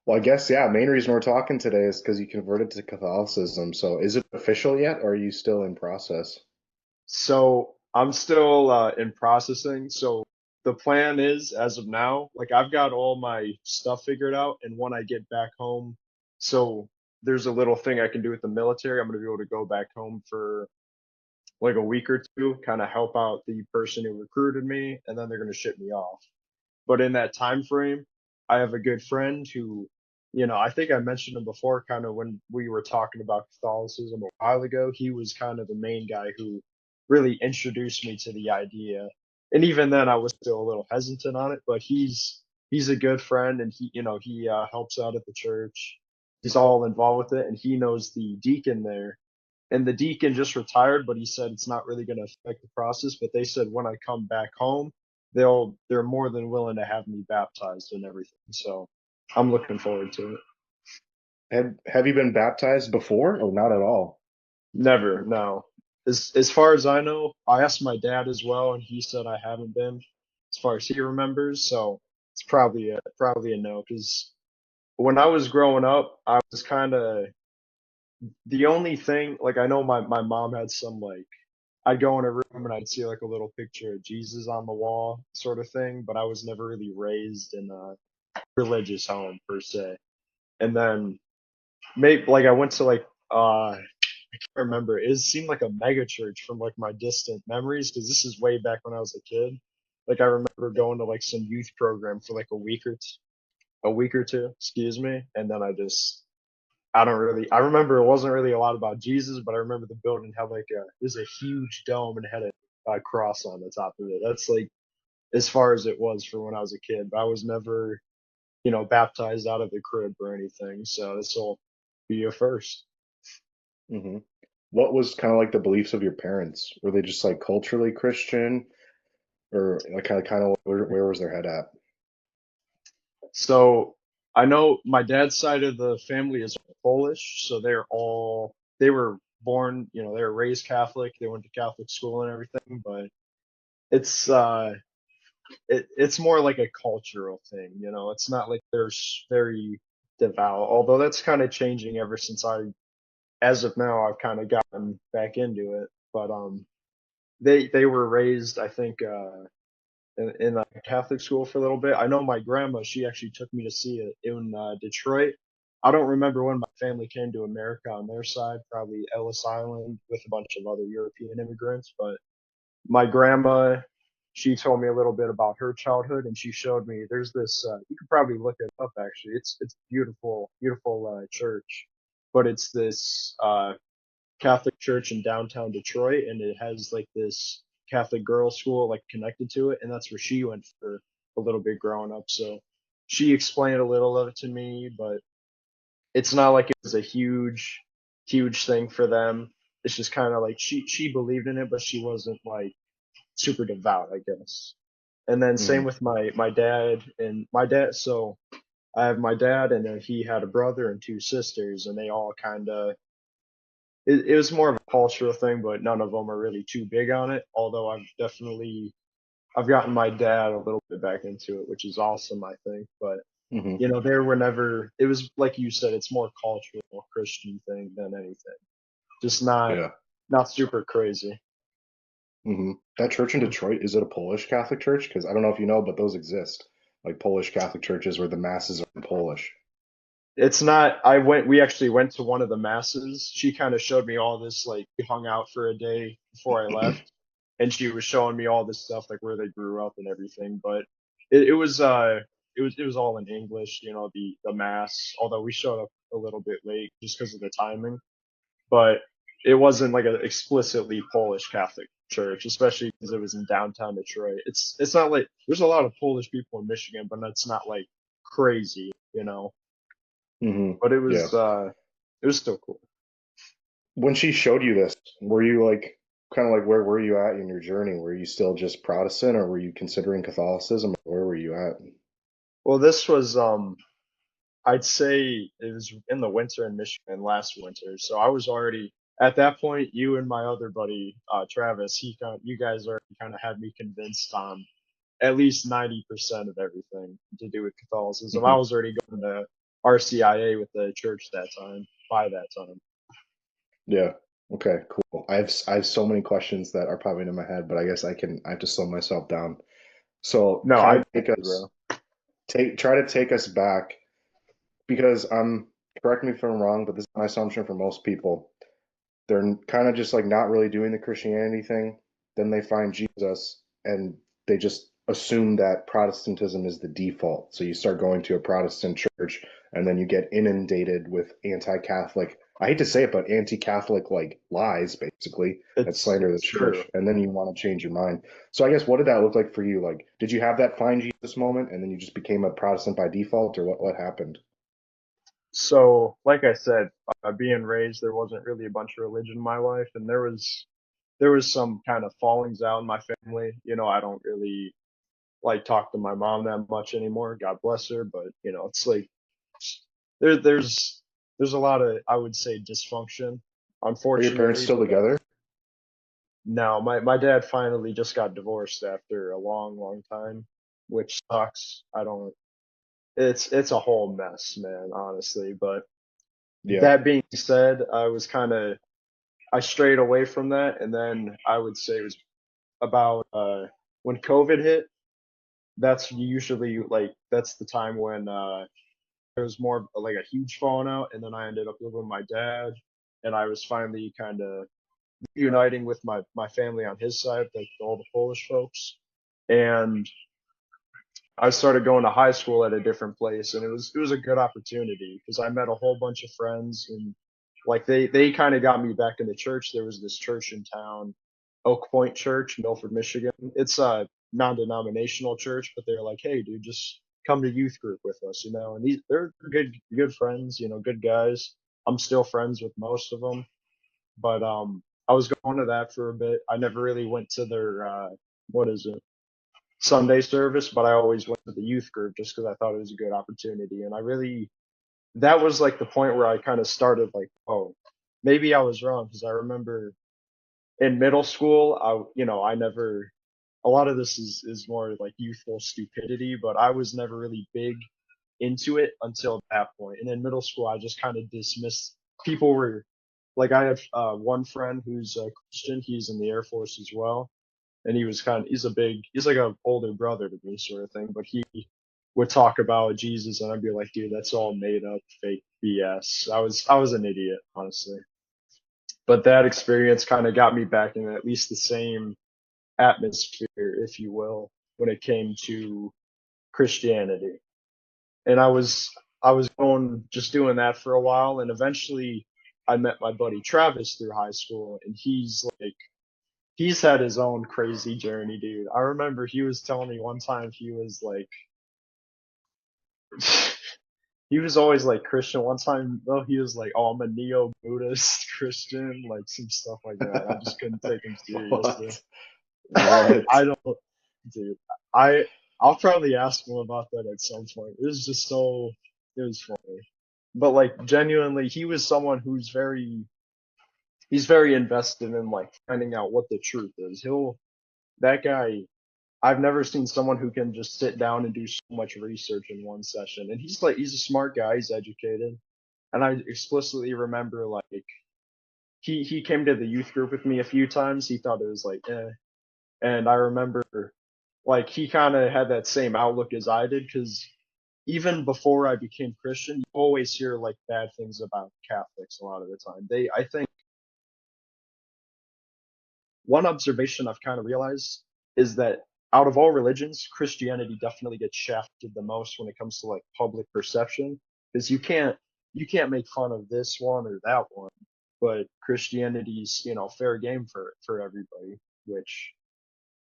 Well, I guess, yeah, main reason we're talking today is because you converted to Catholicism. So is it official yet, or are you still in process? So I'm still in processing. So the plan is, as of now, like I've got all my stuff figured out, and when I get back home, so there's a little thing I can do with the military. I'm gonna be able to go back home for like a week or two, kind of help out the person who recruited me, and then they're gonna ship me off. But in that time frame, I have a good friend who, I think I mentioned him before, kind of when we were talking about Catholicism a while ago. He was kind of the main guy who really introduced me to the idea. And even then, I was still a little hesitant on it. But he's a good friend, and he helps out at the church. He's all involved with it, and he knows the deacon there. And the deacon just retired, but he said it's not really going to affect the process. But they said when I come back home, they're more than willing to have me baptized and everything. So I'm looking forward to it. Have you been baptized before, or not at all? Never, no. As far as I know, I asked my dad as well, and he said I haven't been, as far as he remembers. So it's probably a no. Because when I was growing up, I was kind of the only thing. Like I know my mom had some like I'd go in a room and I'd see like a little picture of Jesus on the wall, sort of thing. But I was never really raised in a religious home per se. And then maybe like I went to like I can't remember. It seemed like a mega church from like my distant memories because this is way back when I was a kid. Like I remember going to like some youth program for like a week or two, excuse me, and then I don't really I remember it wasn't really a lot about Jesus, but I remember the building had like a it was a huge dome and had a cross on the top of it. That's like as far as it was for when I was a kid. But I was never, baptized out of the crib or anything. So this will be a first. Hmm. What was kind of like the beliefs of your parents? Were they just like culturally Christian, or like kind of where was their head at? So I know my dad's side of the family is Polish, so they were born, they were raised Catholic, they went to Catholic school and everything, but it's it's more like a cultural thing, It's not like they're very devout, although that's kind of changing ever since as of now, I've kind of gotten back into it. But they were raised, I think, in a Catholic school for a little bit. I know my grandma, she actually took me to see it in Detroit. I don't remember when my family came to America on their side, probably Ellis Island with a bunch of other European immigrants. But my grandma, she told me a little bit about her childhood, and she showed me there's this. You could probably look it up actually. It's beautiful, beautiful church, but it's this Catholic church in downtown Detroit, and it has like this Catholic girls' school like connected to it, and that's where she went for a little bit growing up. So she explained a little of it to me, but it's not like it was a huge, huge thing for them. It's just kind of like she believed in it, but she wasn't like super devout, I guess. And then same Hmm. with my dad and my dad. So I have my dad, and then he had a brother and two sisters, and they all kind of it was more of a cultural thing, but none of them are really too big on it. Although I've gotten my dad a little bit back into it, which is awesome, I think. But Hmm. there were never. It was like you said, it's more cultural Christian thing than anything. Just Yeah. not super crazy. Hmm. That church in Detroit, is it a Polish Catholic church? Because I don't know if you know, but those exist. Like Polish Catholic churches where the masses are in Polish. It's not. We actually went to one of the masses. She kind of showed me all this. Like we hung out for a day before I left, and she was showing me all this stuff, like where they grew up and everything. But it was all in English, the mass. Although we showed up a little bit late just because of the timing, but it wasn't like an explicitly Polish Catholic church, especially because it was in downtown Detroit. It's not like there's a lot of Polish people in Michigan, but that's not like crazy. Hmm. But Yeah. it was still cool. When she showed you this, were you like kind of like where were you at in your journey? Were you still just Protestant, or were you considering Catholicism? Where were you at? Well, this was I'd say it was in the winter in Michigan last winter. So I was already at that point. You and my other buddy Travis, you guys already kind of had me convinced on at least 90% of everything to do with Catholicism. I Hmm. was already going to RCIA with the church that time, by that time. Yeah. Okay, cool. I have so many questions that are popping in my head, but I guess I have to slow myself down. So No, kind I of get you, bro. try to take us back because correct me if I'm wrong, but this is my assumption for most people. They're kind of just like not really doing the Christianity thing. Then they find Jesus and they just assume that Protestantism is the default. So you start going to a Protestant church and then you get inundated with anti-Catholic, I hate to say it, but anti-Catholic like lies basically that slander the It's true. church. And then you want to change your mind. So I guess what did that look like for you? Like, did you have that find Jesus moment and then you just became a Protestant by default or what happened? So, like I said, being raised, there wasn't really a bunch of religion in my life, and there was some kind of fallings out in my family. I don't really like talk to my mom that much anymore. God bless her, but it's like there there's a lot of, I would say, dysfunction, Are your parents unfortunately. still But together? no, my dad finally just got divorced after a long, long time, which sucks. I don't. It's a whole mess, man, honestly. But Yeah. that being said, I strayed away from that, and then I would say it was about when COVID hit. That's usually like that's the time when there was more of, like, a huge falling out, and then I ended up living with my dad, and I was finally kind of uniting with my family on his side, like all the Polish folks, and I started going to high school at a different place, and it was a good opportunity because I met a whole bunch of friends, and like they kind of got me back into church. There was this church in town, Oak Point Church, Milford, Michigan. It's a non-denominational church, but they're like, hey, dude, just come to youth group with us, and they're good friends, good guys. I'm still friends with most of them, but I was going to that for a bit. I never really went to their what is it, Sunday service, but I always went to the youth group just because I thought it was a good opportunity. And that was like the point where I kind of started like, oh, maybe I was wrong because I remember in middle school, I never, a lot of this is more like youthful stupidity, but I was never really big into it until that point. And in middle school, I just kind of dismissed people were like, I have one friend who's a Christian. He's in the Air Force as well, and he's like a older brother to me sort of thing, but he would talk about Jesus, and I'd be like, dude, that's all made up fake BS. I was an idiot, honestly. But that experience kind of got me back in at least the same atmosphere, if you will, when it came to Christianity. And I was going just doing that for a while, and eventually I met my buddy Travis through high school, and he's had his own crazy journey, dude. I remember he was telling me one time he was like, he was always like Christian. One time though, he was like, "Oh, I'm a neo-Buddhist Christian," like some stuff like that. I just couldn't take him seriously. What? What? I don't, dude. I I'll probably ask him about that at some point. It was just so, it was funny. But like genuinely, he was someone he's very invested in like finding out what the truth is. That guy, I've never seen someone who can just sit down and do so much research in one session. And he's a smart guy, he's educated. And I explicitly remember like he came to the youth group with me a few times. He thought it was like and I remember like he kind of had that same outlook as I did because even before I became Christian, you always hear like bad things about Catholics a lot of the time. I think one observation I've kind of realized is that out of all religions, Christianity definitely gets shafted the most when it comes to like public perception because you can't make fun of this one or that one, but Christianity's fair game for everybody, which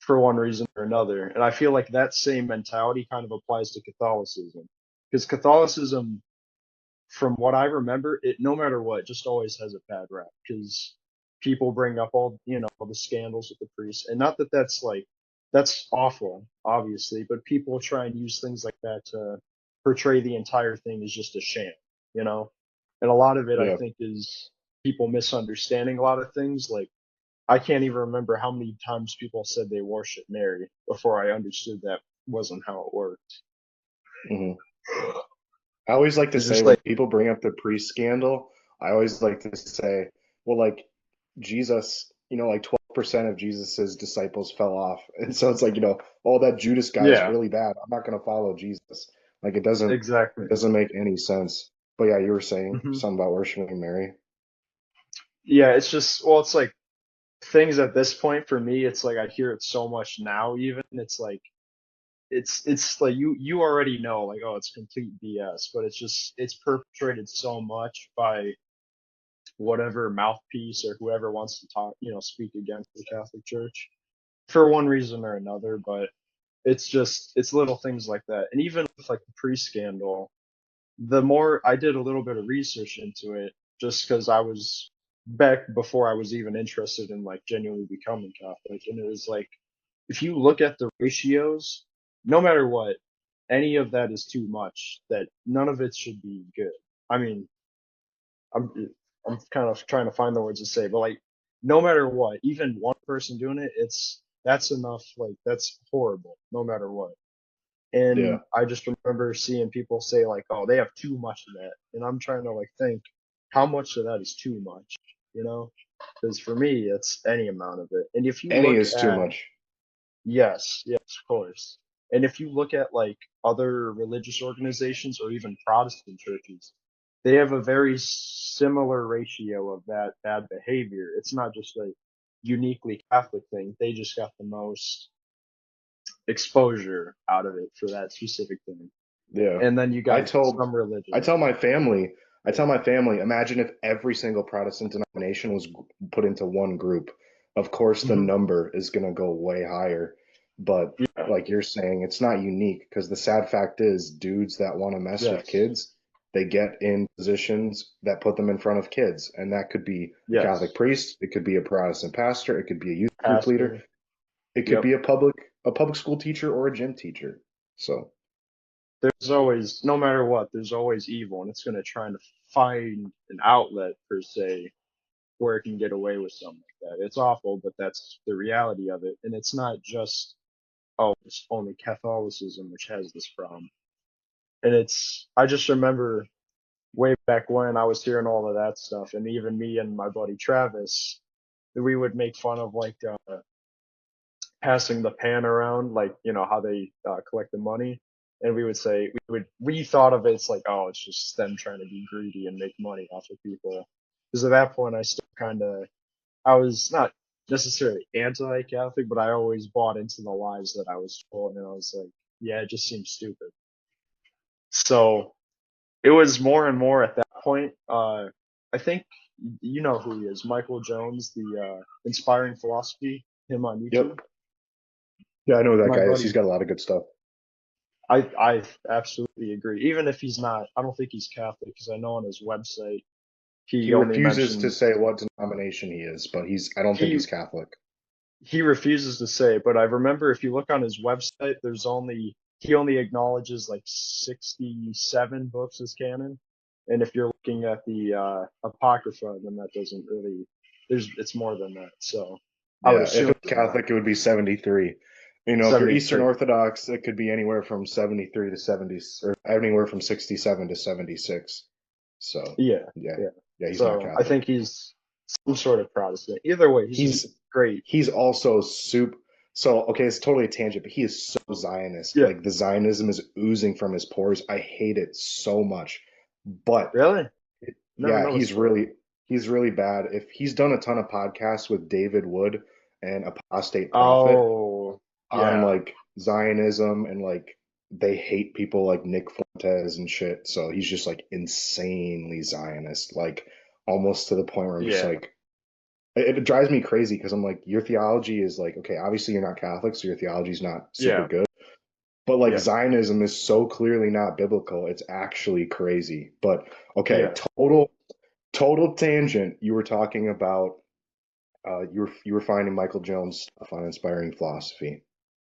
for one reason or another. And I feel like that same mentality kind of applies to Catholicism because Catholicism, from what I remember, it no matter what, just always has a bad rap because people bring up all the scandals with the priests, and not that that's awful, obviously, but people try and use things like that to portray the entire thing as just a sham, you know. And a lot of it, I Yeah. think, is people misunderstanding a lot of things. Like I can't even remember how many times people said they worship Mary before I understood that wasn't how it worked. Hmm. I always like to It's say just when like, people bring up the priest scandal, I always like to say, well, like Jesus, like 12% of Jesus's disciples fell off. And so it's like, oh, that Judas guy is yeah, really bad. I'm not going to follow Jesus. Like it doesn't exactly. it doesn't make any sense. But yeah, you were saying Hmm. something about worshiping Mary. Yeah, it's just, well, it's like things at this point for me, it's like I hear it so much now, even. It's like, it's like you already know, like, oh, it's complete BS, but it's perpetrated so much by whatever mouthpiece or whoever wants to talk, speak against the Catholic Church for one reason or another. But it's little things like that. And even with like the pre-scandal, the more I did a little bit of research into it, just because I was back before I was even interested in like genuinely becoming Catholic, and it was like if you look at the ratios, no matter what, any of that is too much. That none of it should be good. I mean, I'm I'm kind of trying to find the words to say, but like no matter what, even one person doing it, that's enough. Like that's horrible, no matter what. Yeah. And I just remember seeing people say like, "Oh, they have too much of that," and I'm trying to like think, how much of that is too much, you know? Because for me, it's any amount of it. And if you Any look is too at, much. yes, yes, of course. And if you look at like other religious organizations or even Protestant churches, they have a very similar ratio of that bad behavior. It's not just a uniquely Catholic thing. They just got the most exposure out of it for that specific thing. Yeah. And then you I got told some I religions. tell my family, imagine if every single Protestant denomination was put into one group. Of course, the Hmm. number is going to go way higher. But Yeah. like you're saying, it's not unique because the sad fact is dudes that want to mess with Yes. kids, they get in positions that put them in front of kids. And that could be a Catholic Yes. priest, it could be a Protestant pastor, it could be a youth group leader, Pastor. it could Yep. be a public school teacher or a gym teacher. So, There's always, no matter what, there's always evil, and it's going to try to find an outlet per se where it can get away with something like that. It's awful, but that's the reality of it. And it's not just, oh, it's only Catholicism which has this problem. And I just remember way back when I was hearing all of that stuff, and even me and my buddy Travis, we would make fun of like passing the pan around, like how they collect the money, and we would say we thought of it, it's like, oh, it's just them trying to be greedy and make money off of people. Because at that point, I was not necessarily anti-Catholic, but I always bought into the lies that I was told, and I was like, yeah, it just seems stupid. So it was more and more at that point. I think you know who he is, Michael Jones, the Inspiring Philosophy, him on yep. YouTube. Yeah, I know who that My guy is. He's buddy, got a lot of good stuff. I absolutely agree. Even if he's not, I don't think he's Catholic because I know on his website he He only refuses to say mentions what denomination he is, but I don't think he he's Catholic. he refuses to say. But I remember if you look on his website, he only acknowledges like 67 books as canon, and if you're looking at the Apocrypha, then that doesn't really it's more than that. So I would Yeah, if assume it's Catholic, it would be 73. If you're Eastern 73. Orthodox, it could be anywhere from 73 to 70, or anywhere from 67 to 76. So, Yeah, yeah, yeah. yeah, he's not So I Catholic. think he's some sort of Protestant. Either way, he's just He's great. he's also so okay, it's totally a tangent, but he is so Zionist. Yeah. Like the Zionism is oozing from his pores. I hate it so much. But Really? Never yeah, noticed that. he's really bad. If he's done a ton of podcasts with David Wood and Apostate Prophet Oh, on yeah, like Zionism and like they hate people like Nick Fuentes and shit. So he's just like insanely Zionist, like almost to the point where I'm just yeah, like it drives me crazy because I'm like your theology is like okay, obviously you're not Catholic, so your theology is not super yeah, good. But like yeah, Zionism is so clearly not biblical. It's actually crazy. But okay, yeah, total tangent. You were talking about you were finding Michael Jones stuff on inspiring philosophy.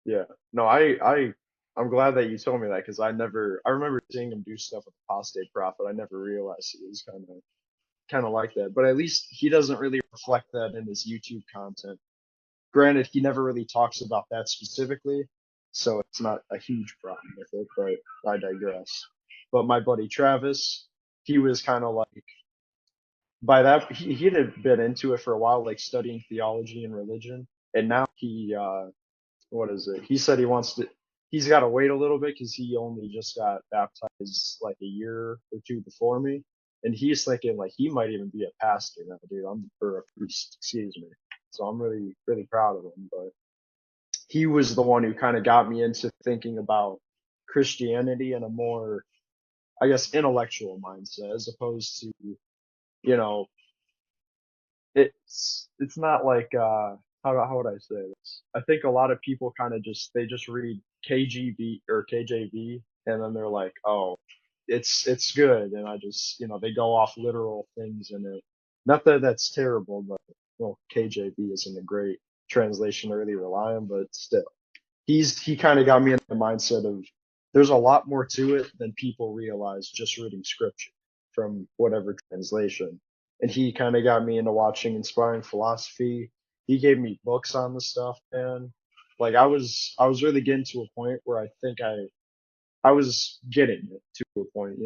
yeah. No, I'm glad that you told me that because I remember seeing him do stuff with Apostate Prophet. I never realized he was kind of like that. But at least he doesn't really reflect that in his YouTube content. Granted, he never really talks about that specifically, so it's not a huge problem with it. But I digress. But my buddy Travis, he was kind of like by that he had been into it for a while, like studying theology and religion, and now he what is it? He said he wants to. He's got to wait a little bit because he only just got baptized like a year or two before me, and he's thinking like he might even be a pastor now, dude. I'm or a priest, excuse me. So I'm really proud of him. But he was the one who kind of got me into thinking about Christianity in a more, I guess, intellectual mindset as opposed to, you know, it's not like how would I say this? I think a lot of people kind of just they just read KGB or KJV and then they're like, oh, it's good, and I just they go off literal things in it. Not that that's terrible, but well, KJV isn't a great translation to really rely on, but still he kind of got me in the mindset of there's a lot more to it than people realize just reading scripture from whatever translation. And he kind of got me into watching inspiring philosophy. He gave me books on the stuff, man. Like I was really getting to a point where I think I was getting it to a point,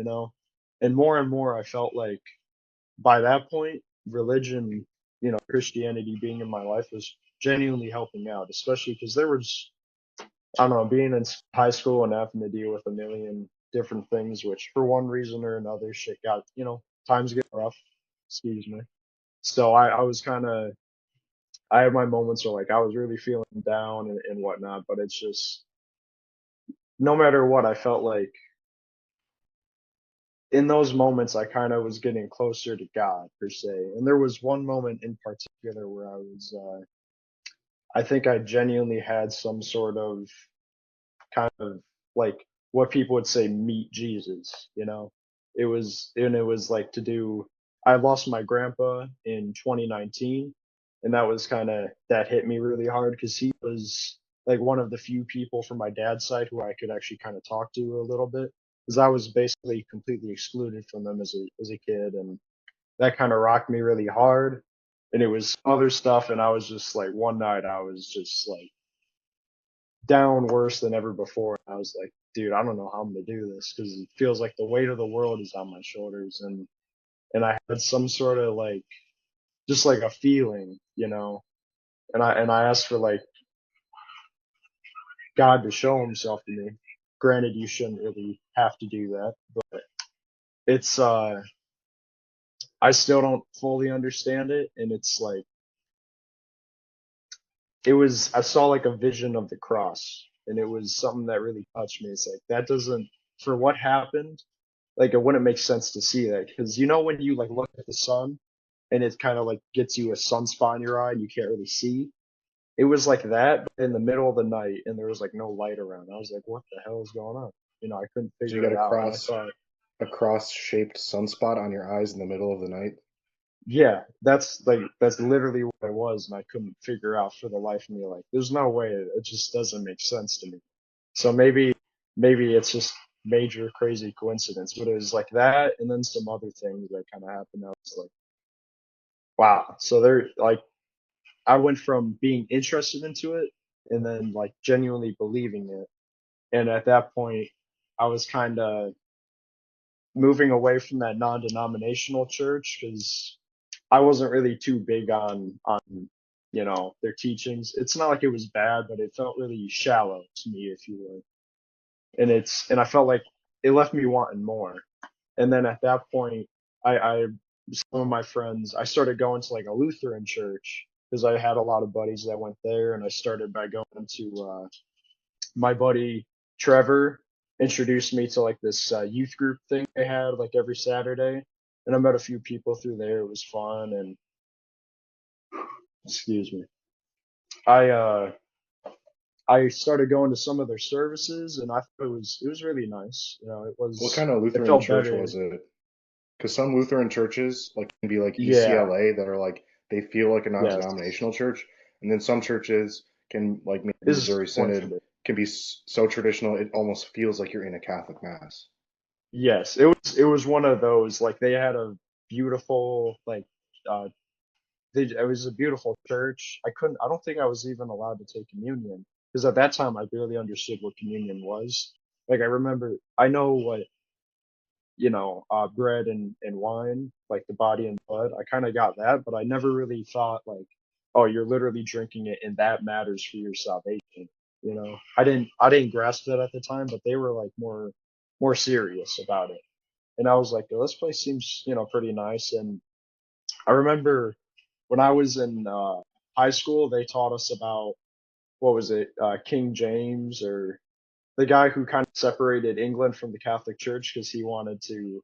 and more I felt like by that point, religion, Christianity being in my life was genuinely helping out, especially because there was I don't know, being in high school and having to deal with a million different things, which for one reason or another, shit got, times get rough. Excuse me. So I was kind of, I had my moments where like I was really feeling down and whatnot, but it's just, no matter what, I felt like in those moments, I kind of was getting closer to God per se. And there was one moment in particular where I think I genuinely had some sort of kind of like what people would say meet Jesus. It was like to do I lost my grandpa in 2019, and that was kind of that hit me really hard because he was like one of the few people from my dad's side who I could actually kind of talk to a little bit because I was basically completely excluded from them as a kid, and that kind of rocked me really hard. And it was other stuff, and I was just like one night I was just like down worse than ever before. I was like, dude, I don't know how I'm gonna do this because it feels like the weight of the world is on my shoulders, and I had some sort of like just like a feeling, and I asked for like God to show Himself to me. Granted, you shouldn't really have to do that, but it's I still don't fully understand it, and it's like I saw like a vision of the cross, and it was something that really touched me. It's like that doesn't for what happened like it wouldn't make sense to see that because when you like look at the sun and it kind of like gets you a sunspot in your eye and you can't really see. It was like that but in the middle of the night and there was like no light around. I was like, what the hell is going on? I couldn't So you figure got it out, and I thought, a cross-shaped sunspot on your eyes in the middle of the night. yeah, that's literally what it was, and I couldn't figure out for the life of me. Like, there's no way. It just doesn't make sense to me. So maybe it's just major crazy coincidence, but it was like that, and then some other things that kind of happened. I was like, wow. So there, like, I went from being interested into it and then like genuinely believing it. And at that point, I was kind of moving away from that non-denominational church because I wasn't really too big on their teachings. It's not like it was bad, but it felt really shallow to me, if you would. And I felt like it left me wanting more. And then at that point, I some of my friends, I started going to like a Lutheran church because I had a lot of buddies that went there, and I started by going to my buddy Trevor introduced me to like this youth group thing they had like every Saturday, and I met a few people through there. It was fun, and excuse me, I uh I started going to some of their services, and I thought it was really nice. What kind of It Lutheran felt church better. was it? Because some Lutheran churches like can be like Yeah. UCLA that are like they feel like a Yes. non-denominational church, and then some churches can like maybe Is Missouri Synod Orthodox. can be so traditional it almost feels like you're in a Catholic mass. Yes, it was one of those like they had a beautiful like uh it was a beautiful church. I don't think I was even allowed to take communion because at that time I barely understood what communion was. Like I remember I know what bread and wine, like the body and blood. I kind of got that, but I never really thought like, oh, you're literally drinking it and that matters for your salvation. I didn't grasp that at the time, but they were like more serious about it. And I was like, oh, this place seems, pretty nice. And I remember when I was in high school, they taught us about what was it, King James, or the guy who kind of separated England from the Catholic Church because he wanted to,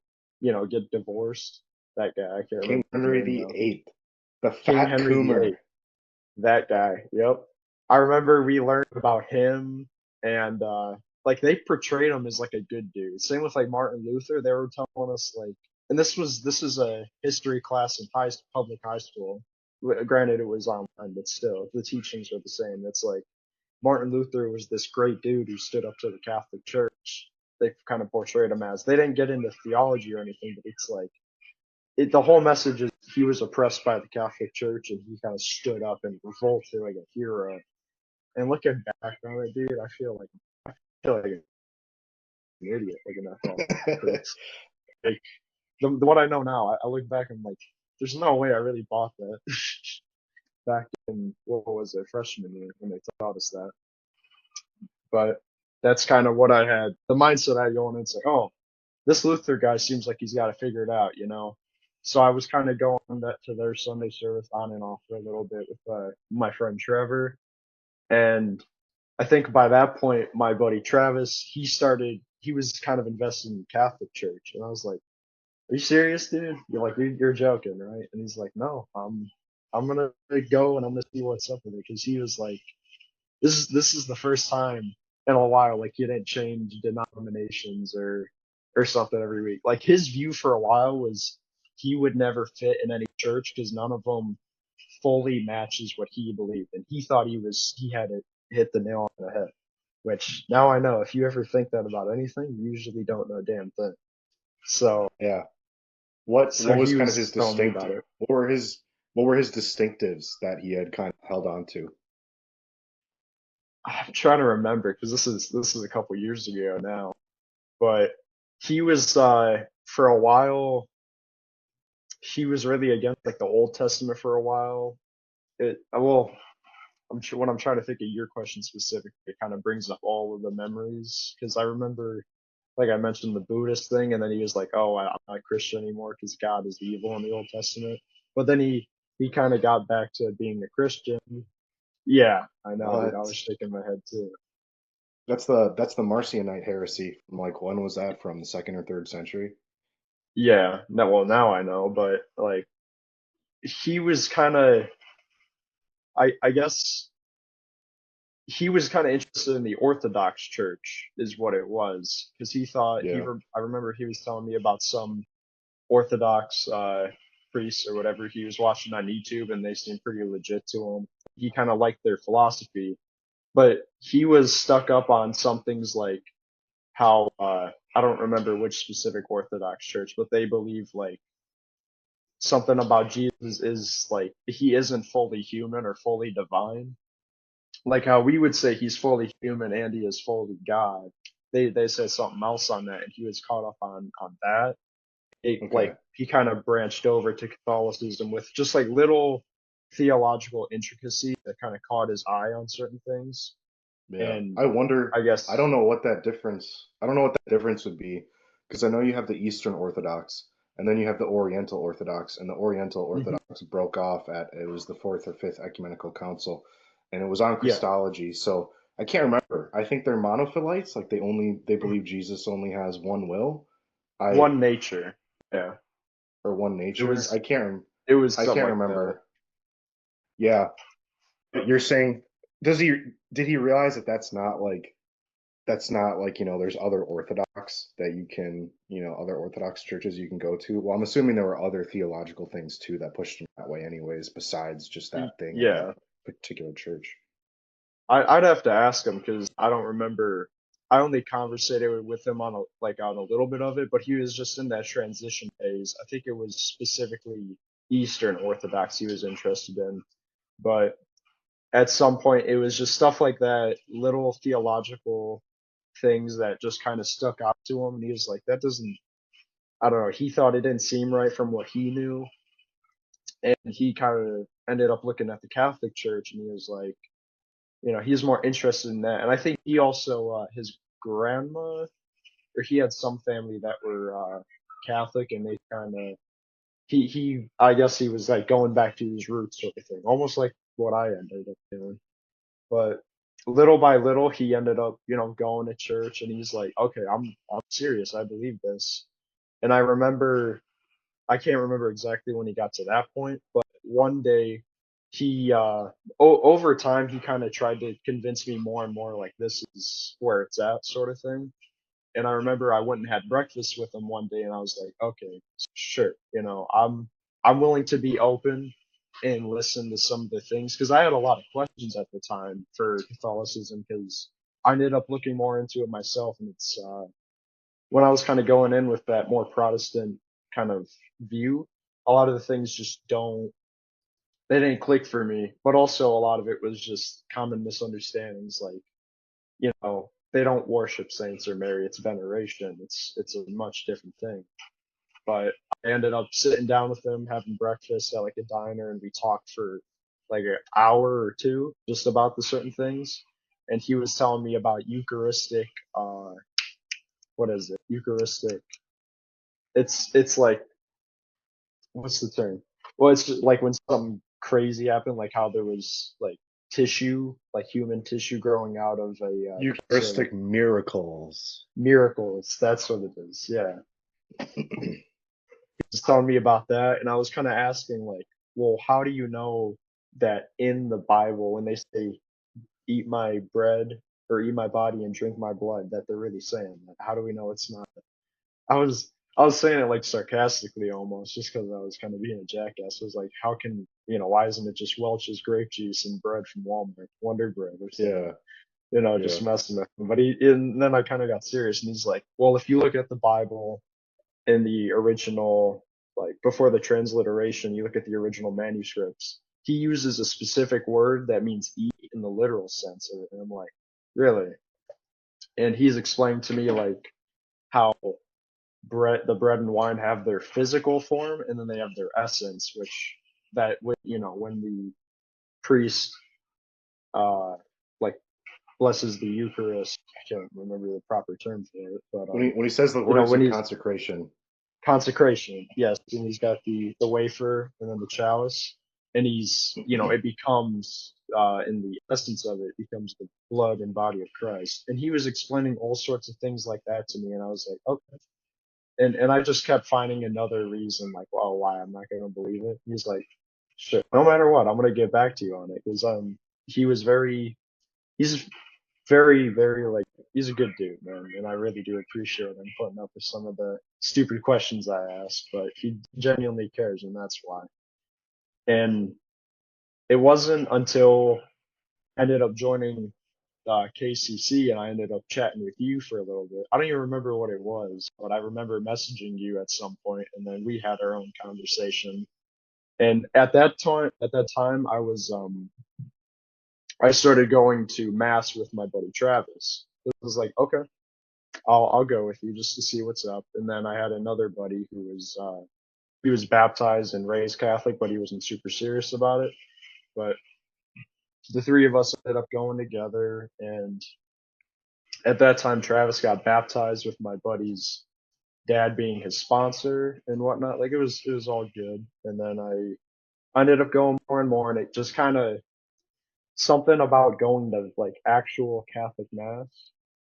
get divorced. That guy, I can't King remember his Henry name the though. Eighth, the King Fat Henry Coomer. VIII. That guy. Yep. I remember we learned about him, and like they portrayed him as like a good dude. Same with like Martin Luther. They were telling us like, and this is a history class in public high school. Granted, it was online, but still, the teachings are the same. It's like Martin Luther was this great dude who stood up to the Catholic Church. They kind of portrayed him as. They didn't get into theology or anything, but it's like the whole message is he was oppressed by the Catholic Church and he kind of stood up and revolted like a hero. And looking back on it, dude, I feel like an idiot looking at all critics. Like the what I know now, I look back and I'm like, there's no way I really bought that back in what was it, freshman year when they taught us that. But that's kind of what I had. The mindset I had going in, it's like, oh, this Luther guy seems like he's got to figure it out. So I was kind of going to their Sunday service on and off for a little bit with my friend Trevor. And I think by that point, my buddy Travis, he was kind of invested in the Catholic Church. And I was like, are you serious, dude? You're like, you're joking, right? And he's like, no, I'm going to go and I'm going to see what's up with it. Cause he was like, this is the first time in a while like he didn't change denominations or something every week. Like his view for a while was he would never fit in any church because none of them fully matches what he believed, and he thought he had it hit the nail on the head. Which now I know if you ever think that about anything, you usually don't know a damn thing. So Yeah. What so was he kind of was his telling me distinct? about it. What were his distinctives that he had kind of held on to? I'm trying to remember because this is a couple years ago now, but he was for a while he was really against like the Old Testament for a while. Well, I'm sure when I'm trying to think of your question specifically, it kind of brings up all of the memories because I remember, like I mentioned, the Buddhist thing, and then he was like, "Oh, I'm not Christian anymore because God is evil in the Old Testament." But then he kind of got back to being a Christian. Yeah, I know, dude. I What? was shaking my head too. That's the Marcionite heresy from like when was that from? The second or third century? Yeah, no, well now I know, but like he was kind of, I guess he was kind of interested in the Orthodox Church, is what it was, because he thought Yeah. I remember he was telling me about some Orthodox priests or whatever he was watching on YouTube, and they seemed pretty legit to him. He kind of liked their philosophy, but he was stuck up on some things like how I don't remember which specific Orthodox church, but they believe like something about Jesus is like he isn't fully human or fully divine, like how we would say he's fully human and he is fully God. They said something else on that, and he was caught up on that. It Okay. like he kind of branched over to Catholicism with just like little theological intricacy that kind of caught his eye on certain things. Yeah. And I wonder, I I guess don't know what that difference, I don't know what that difference would be, because I know you have the Eastern Orthodox and then you have the Oriental Orthodox, and the Oriental mhm, Orthodox broke off at it was the Fourth or Fifth Ecumenical Council, and it was on yeah, Christology. So I can't remember. I think they're monophilites, like they believe Jesus only has one will, I one nature. Yeah, or one it nature. was it was I something can't like that. remember. Yeah, but you're saying does he did he realize that that's not like there's other Orthodox that you can other Orthodox churches you can go to. Well, I'm assuming there were other theological things too that pushed him that way anyways, besides just that thing at that Yeah, particular church. I'd have to ask him because I don't remember. I only conversated with him on a little bit of it, but he was just in that transition phase. I think it was specifically Eastern Orthodox he was interested in, but at some point it was just stuff like that, little theological things that just kind of stuck out to him, and he was like, "That doesn't." I don't know, he thought it didn't seem right from what he knew, and he kind of ended up looking at the Catholic Church, and he was like, he's more interested in that. And I think he also, his grandma, or he had some family that were Catholic, and they kind of, I guess he was like going back to his roots sort of thing, almost like what I ended up doing. But little by little, he ended up, going to church, and he's like, okay, I'm serious. I believe this. And I can't remember exactly when he got to that point, but one day he, over time, he kind of tried to convince me more and more, like, this is where it's at, sort of thing. And I remember I went and had breakfast with him one day, and I was like, okay, sure, I'm willing to be open and listen to some of the things, because I had a lot of questions at the time for Catholicism, because I ended up looking more into it myself, and it's when I was kind of going in with that more Protestant kind of view, a lot of the things just don't, they didn't click for me. But also a lot of it was just common misunderstandings, like, they don't worship saints or Mary, it's veneration. It's a much different thing. But I ended up sitting down with him, having breakfast at like a diner, and we talked for like an hour or two just about the certain things. And he was telling me about Eucharistic, what is it? Eucharistic. It's like, what's the term? Well, it's just like when something crazy happened, like how there was like tissue, like human tissue growing out of a sort of Eucharistic miracles. miracles. That's what it is. Yeah. He was telling me about that, and I was kind of asking, like, well, how do you know that in the Bible, when they say eat my bread or eat my body and drink my blood, that they're really saying that? How do we know it's not? I was saying it like sarcastically almost, just because I was kind of being a jackass. I was like, how can, why isn't it just Welch's grape juice and bread from Walmart, Wonder Bread or something? Yeah, Just yeah. messing with him. But and then I kind of got serious, and he's like, well, if you look at the Bible in the original, like before the transliteration, you look at the original manuscripts, he uses a specific word that means eat in the literal sense of it. And I'm like, really? And he's explained to me like how the bread and wine have their physical form, and then they have their essence, which when the priest uh like blesses the Eucharist. I can't remember the proper term for it, but When he says the words when of he's consecration, consecration, yes, and he's got the wafer and then the chalice, and it becomes, in the essence of it, becomes the blood and body of Christ. And he was explaining all sorts of things like that to me, and I was like, okay. And I just kept finding another reason, like, well, why I'm not gonna believe it. He's like, shit, no matter what, I'm gonna get back to you on it, because he was very, he's very, very, like, he's a good dude, man, and I really do appreciate him putting up with some of the stupid questions I ask, but he genuinely cares, and that's why. And it wasn't until I ended up joining KCC, and I ended up chatting with you for a little bit. I don't even remember what it was, but I remember messaging you at some point, and then we had our own conversation. And at that time, I started going to mass with my buddy Travis. It was like, okay, I'll go with you just to see what's up. And then I had another buddy who was he was baptized and raised Catholic, but he wasn't super serious about it. But the three of us ended up going together, and at that time, Travis got baptized with my buddy's dad being his sponsor and whatnot. Like it was all good. And then I ended up going more and more, and it just kind of, something about going to like actual Catholic mass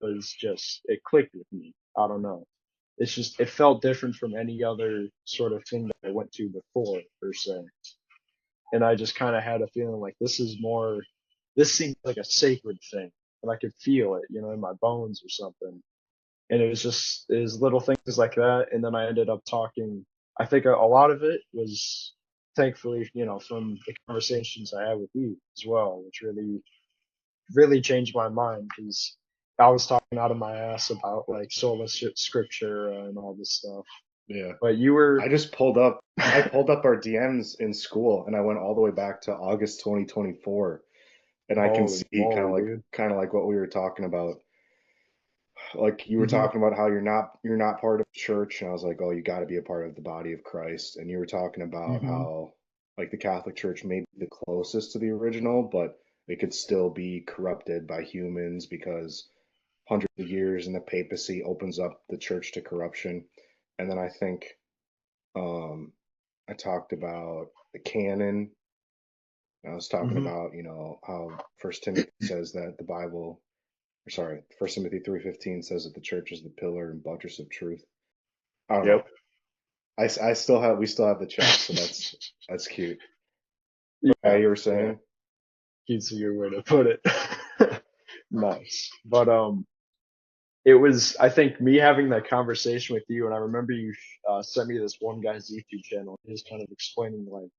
was just, it clicked with me. I don't know. It's just, it felt different from any other sort of thing that I went to before, per se. And I just kind of had a feeling like this seemed like a sacred thing, and I could feel it, in my bones or something. And it was little things like that. And then I ended up talking. I think a lot of it was, thankfully, from the conversations I had with you as well, which really, really changed my mind, because I was talking out of my ass about like sola scripture and all this stuff. yeah. But you I were, just pulled up. I pulled up our DMs in school, and I went all the way back to August 2024, and I can holy see moly, dude. kind of like what we were talking about. like you were Hmm. talking about how you're not part of the church, and I was like, oh, you got to be a part of the body of Christ. And you were talking about Hmm. how like the Catholic Church may be the closest to the original, but it could still be corrupted by humans because hundreds of years in the papacy opens up the church to corruption. And then I think um, I talked about the canon. I was talking Hmm. about, how First Timothy says that the Bible, or sorry, First Timothy 3:15 says that the church is the pillar and buttress of truth. I don't know. Yep. I still have we still have the chat, so that's cute. Yeah. You were Yeah. saying? He's a good way to put it. Nice. But it was, I think, me having that conversation with you, and I remember you sent me this one guy's YouTube channel. He was kind of explaining like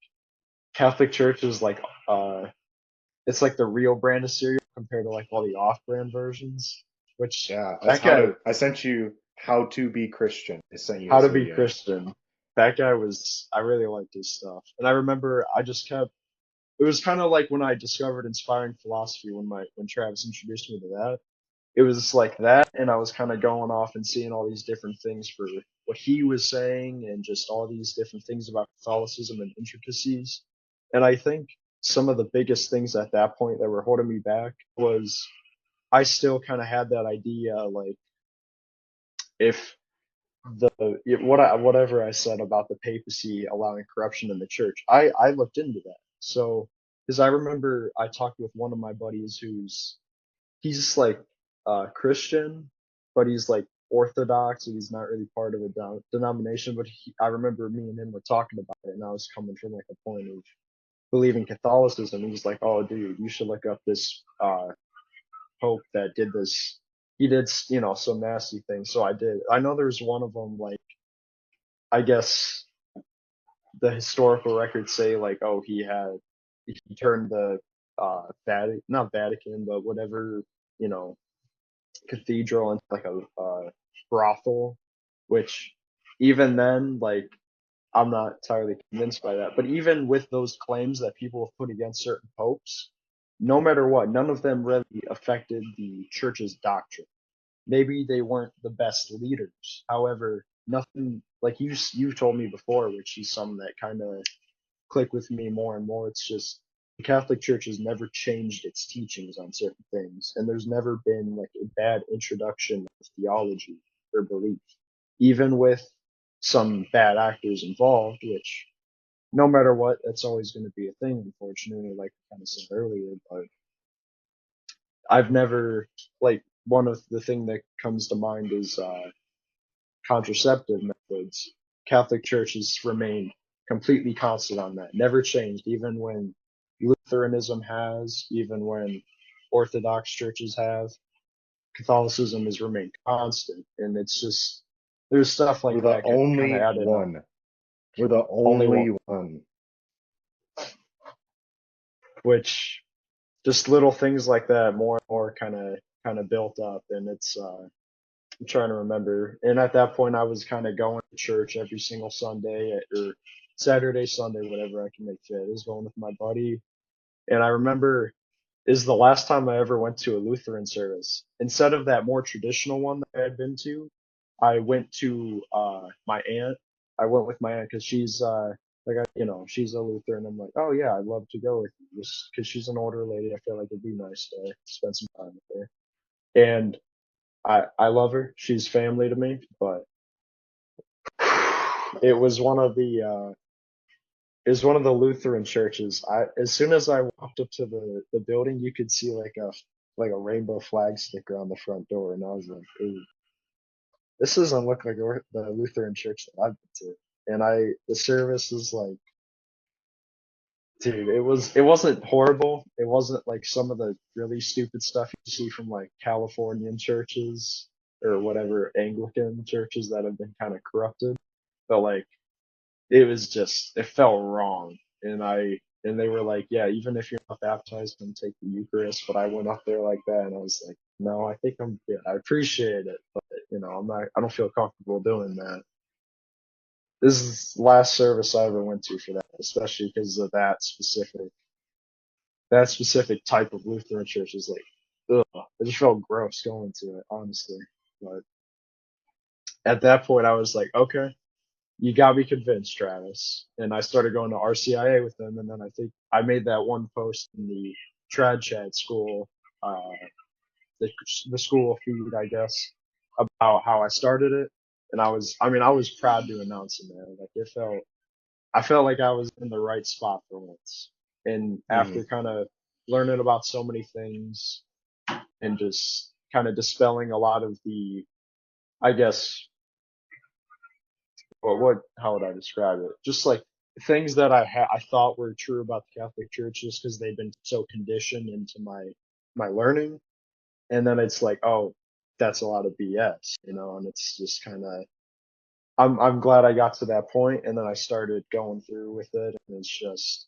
Catholic Church is like uh it's like the real brand of cereal compared to like all the off-brand versions. Which Yeah, that's that how guy, to. I sent you how to be Christian. I sent you how his to be video. Christian. That guy was, I really liked his stuff, and I remember I just kept. It was kind of like when I discovered inspiring philosophy when Travis introduced me to that. It was like that, and I was kind of going off and seeing all these different things for what he was saying and just all these different things about Catholicism and intricacies. And I think some of the biggest things at that point that were holding me back was I still kind of had that idea like if the whatever I said about the papacy allowing corruption in the church, I looked into that. So because I remember I talked with one of my buddies he's like Christian, but he's like Orthodox, and he's not really part of a denomination. But I remember me and him were talking about it, and I was coming from like a point of believing Catholicism. He was like, "Oh, dude, you should look up this pope that did this. He did, some nasty things." So I did. I know there's one of them, like I guess the historical records say, like, oh, he turned the not Vatican, but whatever you know cathedral into like a brothel, which even then, like, I'm not entirely convinced by that. But even with those claims that people have put against certain popes, no matter what, none of them really affected the church's doctrine. Maybe they weren't the best leaders. However, nothing like you've told me before, which is something that kind of click with me more and more. It's just the Catholic Church has never changed its teachings on certain things, and there's never been like a bad introduction of theology or belief, even with some bad actors involved, which no matter what, that's always going to be a thing, unfortunately, like I kind of said earlier. But I've never, like, one of the thing that comes to mind is contraceptive methods. Catholic Church has remained completely constant on that, never changed, even when Lutheranism has, even when Orthodox churches have. Catholicism has remained constant, and it's just there's stuff We're like the that kind of only adding up. one. We're the Only one, only one. which just little things like that, more and more, kind of built up, and it's I'm trying to remember. And at that point, I was kind of going to church every single Sunday or Saturday, Sunday, whatever I can make fit. I was going with my buddy. And I remember is the last time I ever went to a Lutheran service. Instead of that more traditional one that I had been to, I went to my aunt. I went with my aunt because she's she's a Lutheran. I'm like, oh yeah, I'd love to go with you just because she's an older lady. I feel like it'd be nice to spend some time with her. And I love her. She's family to me, but it was one of the Lutheran churches. I As soon as I walked up to the building, you could see like a rainbow flag sticker on the front door, and I was like, "Ooh, this doesn't look like the Lutheran church that I've been to." And the service was like, dude, it wasn't horrible. It wasn't like some of the really stupid stuff you see from like Californian churches or whatever Anglican churches that have been kind of corrupted. But like it felt wrong. And they were like, yeah, even if you're not baptized, then take the Eucharist. But I went up there like that, and I was like, no, I think I'm good. I appreciate it, but I don't feel comfortable doing that. This is the last service I ever went to for that, especially because of that specific type of Lutheran church is like, ugh, I just felt gross going to it, honestly. But at that point, I was like, okay, you got me convinced, Travis. And I started going to RCIA with them. And then I think I made that one post in the trad chat school, uh, the, the school feed, I guess, about how I started it. And I mean, I was proud to announce it, man. Like I felt like I was in the right spot for once. And after Hmm. kind of learning about so many things and just kind of dispelling a lot of the, I guess, how would I describe it? Just like things that I thought were true about the Catholic Church just because they've been so conditioned into my learning. And then it's like, oh, that's a lot of BS, and it's just kind of, I'm glad I got to that point and then I started going through with it, and it's just,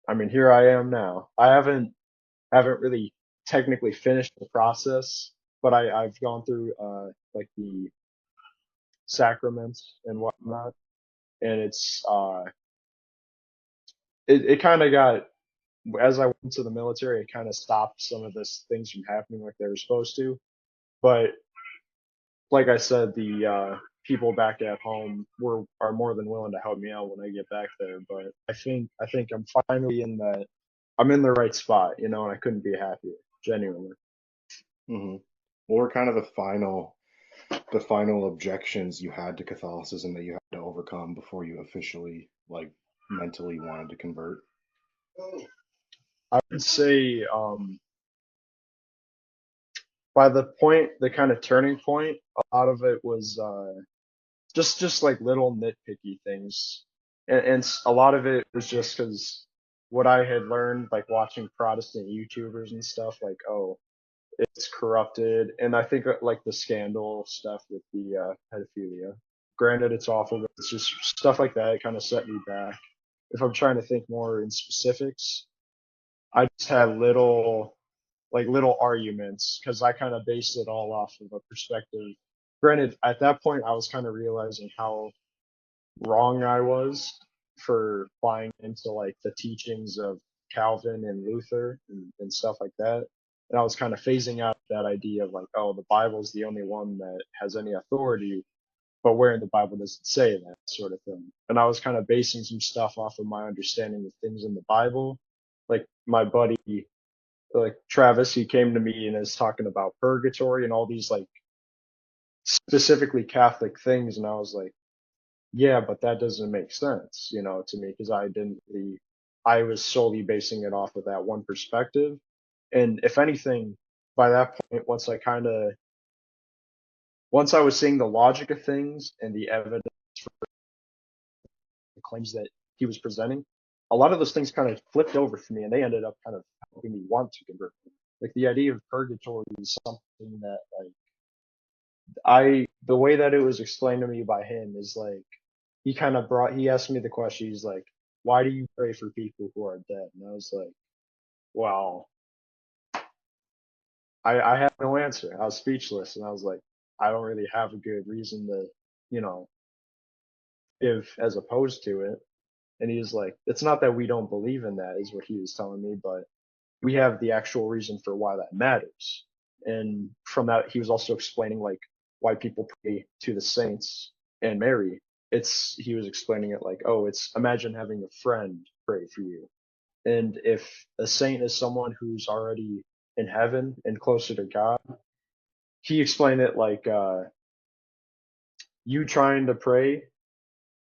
I mean, here I am now. I haven't really technically finished the process, but I've gone through like the sacraments and whatnot, and it kind of got, as I went to the military, it kind of stopped some of this things from happening like they were supposed to. But like I said, the people back at home are more than willing to help me out when I get back there. But I think I'm finally in that, I'm in the right spot, and I couldn't be happier, genuinely. Hmm. What were kind of the final objections you had to Catholicism that you had to overcome before you officially like mentally wanted to convert? I would say by the point, the kind of turning point, a lot of it was just like little nitpicky things, and a lot of it was just because what I had learned, like watching Protestant YouTubers and stuff, like, oh, it's corrupted, and I think like the scandal stuff with the pedophilia. Granted, it's awful, but it's just stuff like that. It kind of set me back. If I'm trying to think more in specifics, I just had little arguments because I kind of based it all off of a perspective. Granted, at that point, I was kind of realizing how wrong I was for buying into like the teachings of Calvin and Luther and stuff like that. And I was kind of phasing out that idea of like, oh, the Bible's the only one that has any authority, but where in the Bible does it say that sort of thing? And I was kind of basing some stuff off of my understanding of things in the Bible. Like my buddy, like Travis, he came to me and is talking about purgatory and all these like specifically Catholic things, and I was like, yeah, but that doesn't make sense, to me, because I was solely basing it off of that one perspective. And if anything, by that point, once I was seeing the logic of things and the evidence, the claims that he was presenting, a lot of those things kind of flipped over for me and they ended up kind of helping me want to convert. Like the idea of purgatory is something that like the way that it was explained to me by him is like he asked me the question. He's like, why do you pray for people who are dead? And I was like, well, I had no answer. I was speechless, and I was like, I don't really have a good reason to, you know, give as opposed to it. And he was like, it's not that we don't believe in that, is what he was telling me, but we have the actual reason for why that matters. And from that, he was also explaining like why people pray to the saints and Mary. He was explaining it like, oh, it's, imagine having a friend pray for you. And if a saint is someone who's already in heaven and closer to God, he explained it like, you trying to pray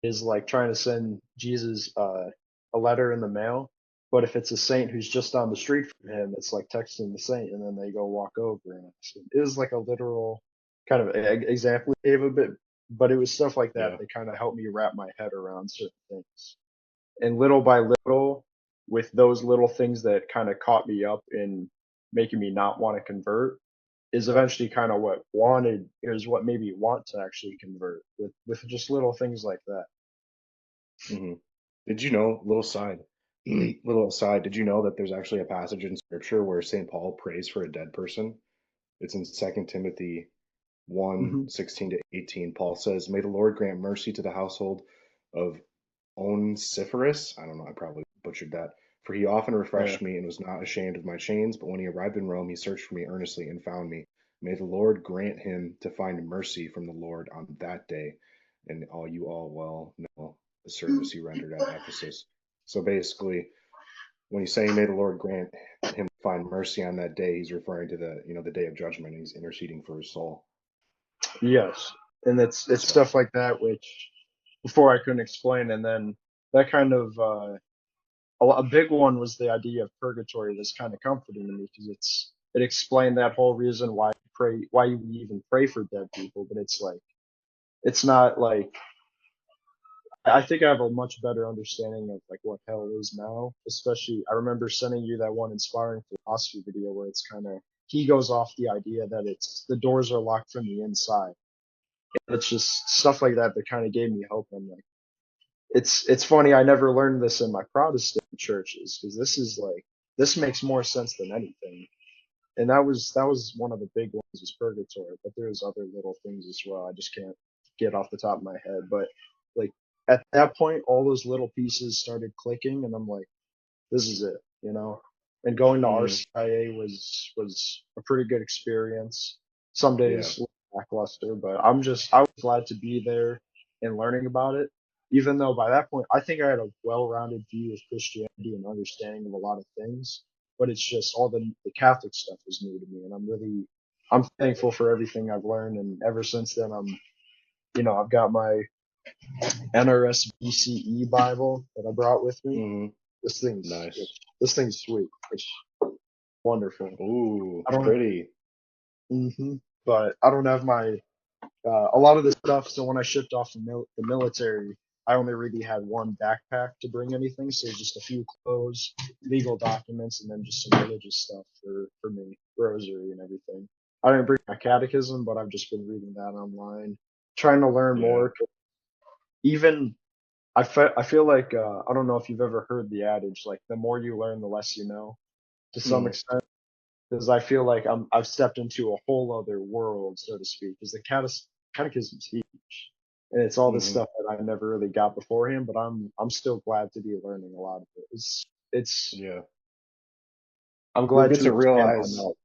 is like trying to send Jesus a letter in the mail. But if it's a saint who's just down the street from him, it's like texting the saint, and then they go walk over. And it was like a literal kind of example he gave a bit, but it was stuff like that Yeah. that kind of helped me wrap my head around certain things. And little by little, with those little things that kind of caught me up in making me not want to convert, is eventually kind of what made me want to actually convert with just little things like that. Hmm. Did you know, little side, little aside, did you know that there's actually a passage in scripture where St. Paul prays for a dead person? It's in 2 Timothy 1, Hmm. 16 to 18. Paul says, may the Lord grant mercy to the household of Onesiphorus. I don't know, I probably butchered that. For he often Yeah. refreshed me and was not ashamed of my chains, but when he arrived in Rome, he searched for me earnestly and found me. May the Lord grant him to find mercy from the Lord on that day, and all you all well know the service he rendered at Ephesus. So basically, when he's saying may the Lord grant him to find mercy on that day, he's referring to the day of judgment. He's interceding for his soul. Yes, and it's So, stuff like that which before I couldn't explain, and then that kind of a big one was the idea of purgatory was kind of comforting to me because it explained that whole reason why you even pray for dead people, but it's like it's not like I think I have a much better understanding of like what hell is now. Especially, I remember sending you that one inspiring philosophy video where it's kind of he goes off the idea that it's the doors are locked from the inside. It's just stuff like that that kind of gave me hope. I'm like, it's funny. I never learned this in my Protestant churches because this makes more sense than anything. And that was one of the big ones was purgatory, but there's other little things as well. I just can't get off the top of my head. But like at that point, all those little pieces started clicking, and I'm like, this is it, you know. And going to mm, RCIA was a pretty good experience. Some yeah, days lackluster, but I was glad to be there and learning about it. Even though by that point, I think I had a well-rounded view of Christianity and understanding of a lot of things, but it's just all the Catholic stuff was new to me, and I'm thankful for everything I've learned. And ever since then, I've got my NRS BCE Bible that I brought with me. mm, This thing's nice. this thing's sweet. It's wonderful. Ooh, I don't, pretty. but I don't have my a lot of this stuff. So when I shipped off the military, I only really had one backpack to bring anything. So just a few clothes, legal documents, and then just some religious stuff for me, rosary and everything. I didn't bring my catechism, but I've just been reading that online, trying to learn Yeah. more. Even I feel like I don't know if you've ever heard the adage like the more you learn, the less you know. To some Mm, extent, because I feel like I've stepped into a whole other world, so to speak. Because the catechism's huge, and it's all this mm. stuff that I never really got beforehand. But I'm still glad to be learning a lot of it. It's Yeah. I'm You'll glad get to to expand my realize knowledge.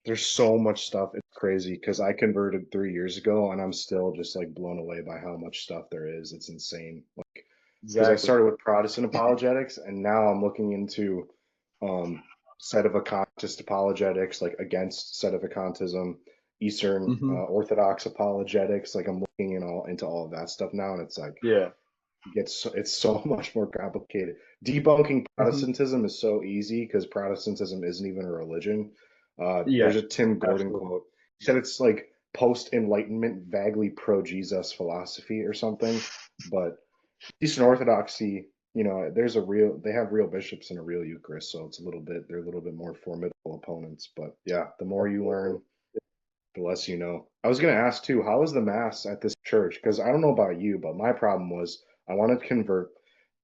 there's so much stuff. It's crazy because I converted 3 years ago and I'm still just like blown away by how much stuff there is. It's insane. Like, because I Exactly. started with Protestant apologetics and now I'm looking into um Sedevacantist apologetics, like against Sedevacantism, Eastern Hmm. Orthodox apologetics. Like I'm looking into all of that stuff now, and it's like Yeah. it's so much more complicated. Debunking Hmm. Protestantism is so easy because Protestantism isn't even a religion. Yeah. There's a Tim Gordon Absolutely. quote. He said it's like post-Enlightenment, vaguely pro-Jesus philosophy or something. But Eastern Orthodoxy, they have real bishops and a real Eucharist, so they're a little bit more formidable opponents. But yeah, the more you Absolutely. learn, the less you know. I was gonna ask too, how was the mass at this church? Because I don't know about you, but my problem was I wanted to convert.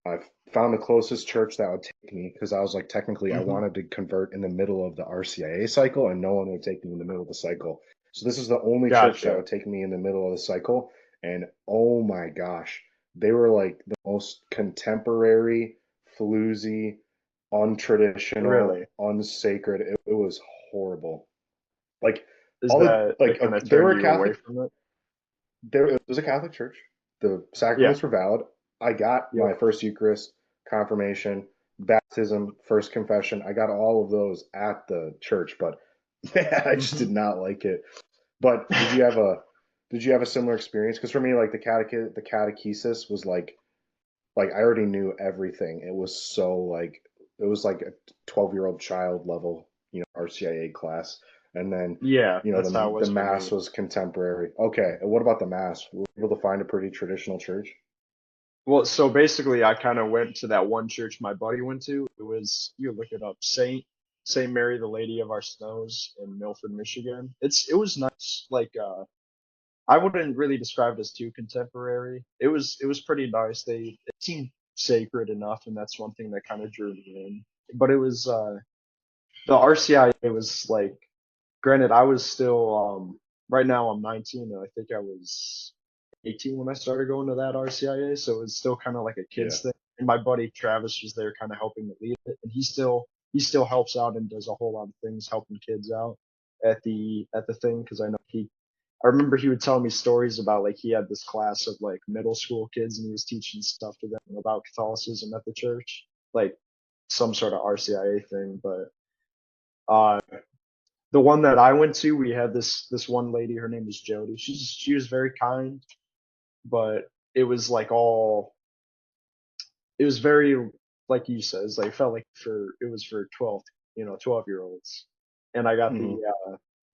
I found the closest church that would take me because I was like, technically, I Hmm. wanted to convert in the middle of the RCIA cycle, and no one would take me in the middle of the cycle. So this is the only church that Gotcha. would take me in the middle of the cycle. And oh my gosh, they were like the most contemporary, floozy, untraditional, Really? unsacred. It was horrible. Like Is all the that like kind of they turned were a you away Catholic. from it? There it was a Catholic church. The Yeah. sacraments were valid. I got Yep. my first Eucharist, confirmation, baptism, first confession. I got all of those at the church, but man, I just Hmm. did not like it. But did you have a similar experience? Because for me, like the catechesis was like I already knew everything. It was so like it was like a 12-year-old child level, RCIA class. And then, Yeah, that's how it the was for mass me. was contemporary. Okay, and what about the mass? Were you able to find a pretty traditional church? Well, so basically, I kind of went to that one church my buddy went to. It was you look it up, Saint Mary, the Lady of Our Snows in Milford, Michigan. It was nice. Like I wouldn't really describe it as too contemporary. It was pretty nice. It seemed sacred enough, and that's one thing that kind of drew me in. But it was the RCIA was like, granted, I was still right now I'm 19, and I think I was 18 when I started going to that RCIA, so it was still kind of like a Yeah. kids thing. And my buddy Travis was there, kind of helping to lead it, and he still helps out and does a whole lot of things helping kids out. at the thing because I remember he would tell me stories about like he had this class of like middle school kids and he was teaching stuff to them about Catholicism at the church, like some sort of RCIA thing. But uh, the one that I went to, we had this one lady. Her name was Jody. She was very kind, but it was like all it was very like you said, it's like felt like for it was for 12 year olds, and Hmm.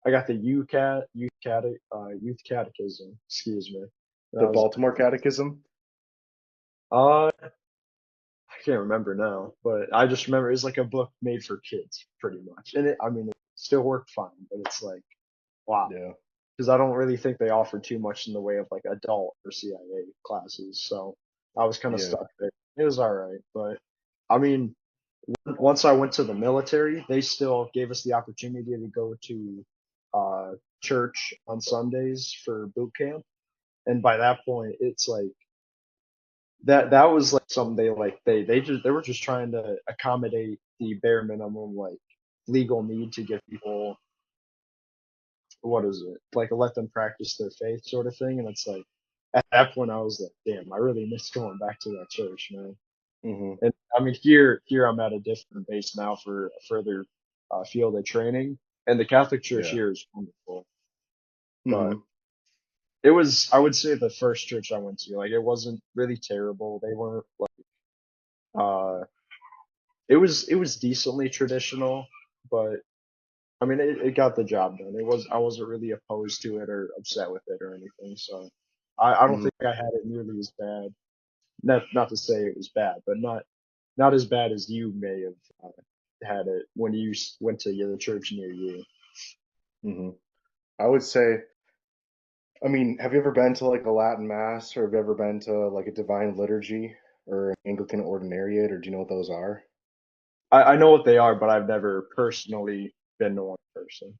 I got the youth catechism, excuse me, and The I was Baltimore Catechism. I can't remember now, but I just remember it's like a book made for kids, pretty much, and I mean, it still worked fine, but it's like wow, Yeah, because I don't really think they offer too much in the way of like adult or CIA classes, so I was kind of yeah. stuck there. It was all right, but I mean, once I went to the military, they still gave us the opportunity to go to uh, church on Sundays for boot camp, and by that point, it's like that was like something they were just trying to accommodate the bare minimum like legal need to give people what is it like let them practice their faith sort of thing, and it's like at that point I was like, damn, I really miss going back to that church, man. Hmm. And I mean, here I'm at a different base now for a further field of training, and the Catholic Church Yeah. here is wonderful. But Hmm. it was, I would say, the first church I went to. Like, it wasn't really terrible. They weren't like, uh, it was decently traditional, but I mean, it got the job done. I wasn't really opposed to it or upset with it or anything. So I don't Hmm. think I had it nearly as bad. Not to say it was bad, but not as bad as you may have had it when you went to the church near you. Hmm. I would say, I mean, have you ever been to like a Latin Mass, or have you ever been to like a Divine Liturgy or an Anglican Ordinariate, or do you know what those are? I know what they are, but I've never personally been to one person.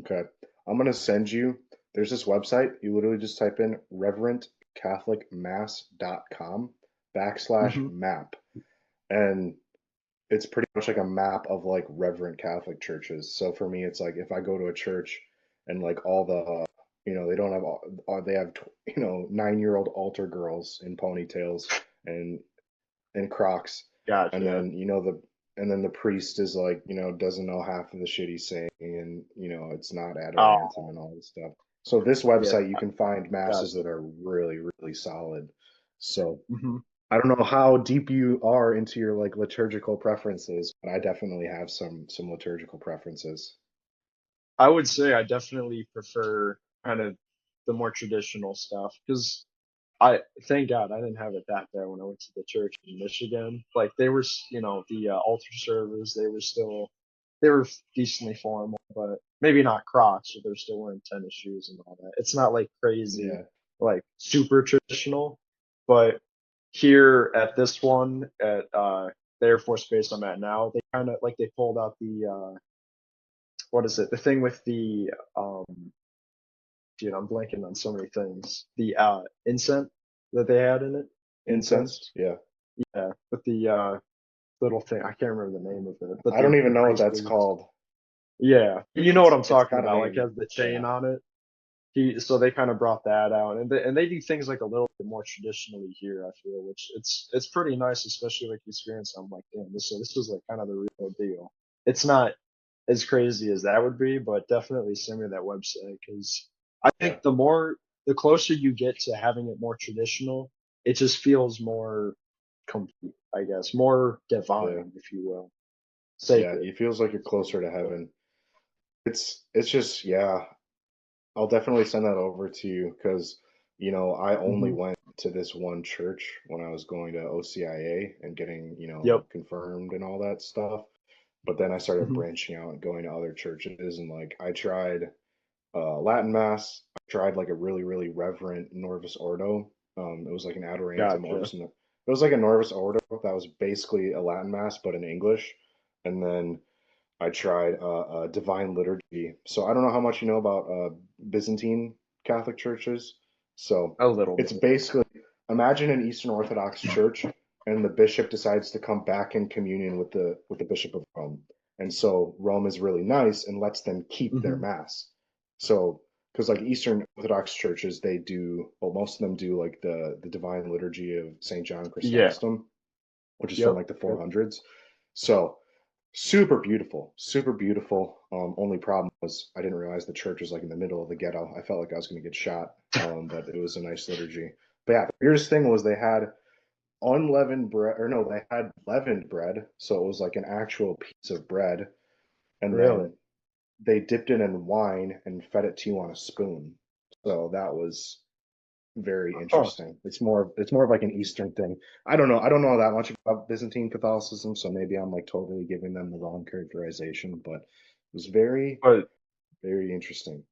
Okay. I'm gonna send you, there's this website. You literally just type in reverentcatholicmass.com Hmm. /map. And it's pretty much like a map of like reverent Catholic churches. So for me, it's like if I go to a church and like all the, they don't have they have, 9-year-old altar girls in ponytails and Crocs, and Gotcha. then the priest is like doesn't know half of the shit he's saying, and it's not Adorantum Oh, and all this stuff. So this yeah, website you can find masses gotcha. that are really really solid. So Hmm. I don't know how deep you are into your like liturgical preferences, but I definitely have some liturgical preferences. I would say I definitely prefer kind of the more traditional stuff because I thank God I didn't have it that bad when I went to the church in Michigan. Like they were, the altar servers, they were decently formal, but maybe not Crocs, but they're still wearing tennis shoes and all that. It's not like crazy, Yeah. like super traditional, but here at this one at the Air Force Base I'm at now, they kind of like they pulled out the what is it? The thing with the dude, I'm blanking on so many things. The incense that they had in it, Incense? incense. Yeah. Yeah, with the little thing. I can't remember the name of it, but I don't the even know what priest that's was. called. Yeah, you know what It's I'm it's talking got a about. Like name. has the Yeah. chain on it. So they kind of brought that out, and they do things like a little bit more traditionally here. I feel, which it's pretty nice, especially like experience. I'm like, damn, this was like kind of the real deal. It's not as crazy as that would be, but definitely send me that website because I Yeah. think the closer you get to having it more traditional, it just feels more complete, I guess, more Yeah. divine, if you will, Yeah. sacred. It feels like you're closer to heaven. It's just, yeah, I'll definitely send that over to you because, I only Hmm. went to this one church when I was going to OCIA and getting, Yep. confirmed and all that stuff. But then I started Hmm. branching out and going to other churches, and like I tried Latin Mass. I tried like a really, really reverent Norvis Ordo. It was like an Adorantum Gotcha. Orbis. It was like a Norvis Ordo that was basically a Latin Mass, but in English. And then I tried Divine Liturgy. So I don't know how much you know about Byzantine Catholic churches. So A little it's bit. basically, imagine an Eastern Orthodox church, and the bishop decides to come back in communion with the Bishop of Rome. And so Rome is really nice and lets them keep their Hmm. mass. So, because like Eastern Orthodox churches, they do, well, most of them do like the Divine Liturgy of St. John Yeah. Chrysostom, which is from Yep. like the Yep. 400s. So super beautiful, super beautiful. Only problem was I didn't realize the church was like in the middle of the ghetto. I felt like I was going to get shot, but it was a nice liturgy. But yeah, the weirdest thing was they had unleavened bread, or no, they had leavened bread, so it was like an actual piece of bread, and Really? then they dipped it in wine and fed it to you on a spoon. So that was very Huh. interesting. It's more of like an Eastern thing. I don't know that much about Byzantine Catholicism, so maybe I'm like totally giving them the wrong characterization, but it was very, But very interesting.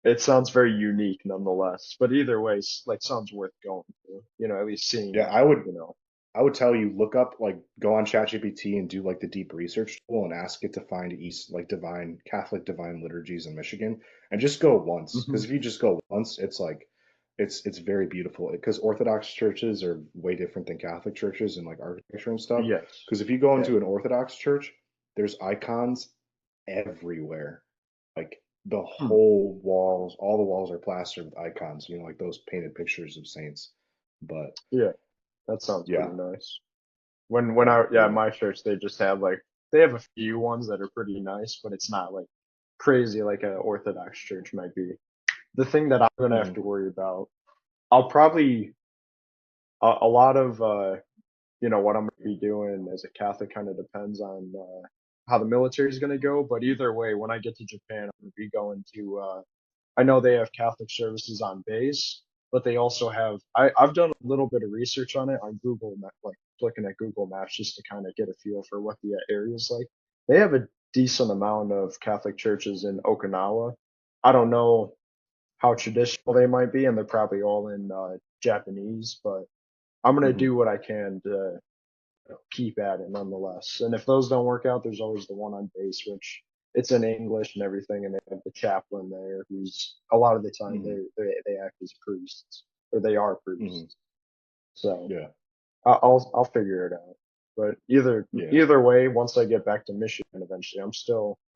it sounds very unique nonetheless. But either way, like sounds worth going to. At least seeing Yeah, it. I would You know. I would tell you look up like go on ChatGPT and do like the deep research tool and ask it to find East like divine Catholic divine liturgies in Michigan and just go once Hmm. because if you just go once it's like it's very beautiful because Orthodox churches are way different than Catholic churches and like architecture and stuff Yes. because if you go Yeah. into an Orthodox church there's icons everywhere like the Hmm. whole walls all the walls are plastered with icons like those painted pictures of saints but Yeah. That sounds yeah pretty nice. When yeah I yeah, yeah my church they just have like they have a few ones that are pretty nice, but it's not like crazy like a Orthodox church might be. The thing that I'm gonna have hmm to worry about, I'll probably a lot of what I'm going to be doing as a Catholic kind of depends on how the military is going to go. But either way, when I get to Japan, I'm going to be going to. I know they have Catholic services on base, but they also have. I've done a little bit of research on it on Google, like looking at Google Maps just to kind of get a feel for what the area is like. They have a decent amount of Catholic churches in Okinawa. I don't know how traditional they might be, and they're probably all in Japanese, but I'm gonna hmm do what I can to keep at it nonetheless. And if those don't work out, there's always the one on base, which it's in English and everything, and they have the chaplain there, who's a lot of the time hmm they act as priests or they are hmm priests. So Yeah, I'll figure it out. But either yeah. either way, once I get back to Michigan eventually,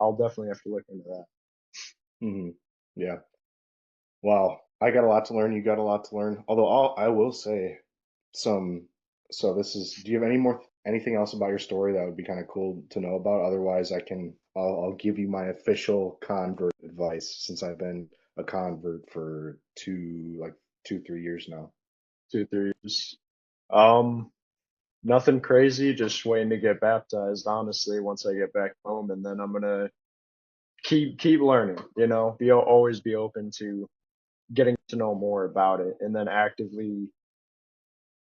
I'll definitely have to look into that. hmm Yeah. Wow. I got a lot to learn. You got a lot to learn. Although I will say some, so this is, do you have anything else about your story that would be kind of cool to know about? Otherwise, I'll give you my official convert advice since I've been a convert for 3 years now. 2 3 years. Um, Nothing crazy, just waiting to get baptized, honestly, once I get back home, and then I'm gonna keep learning, always be open to getting to know more about it and then actively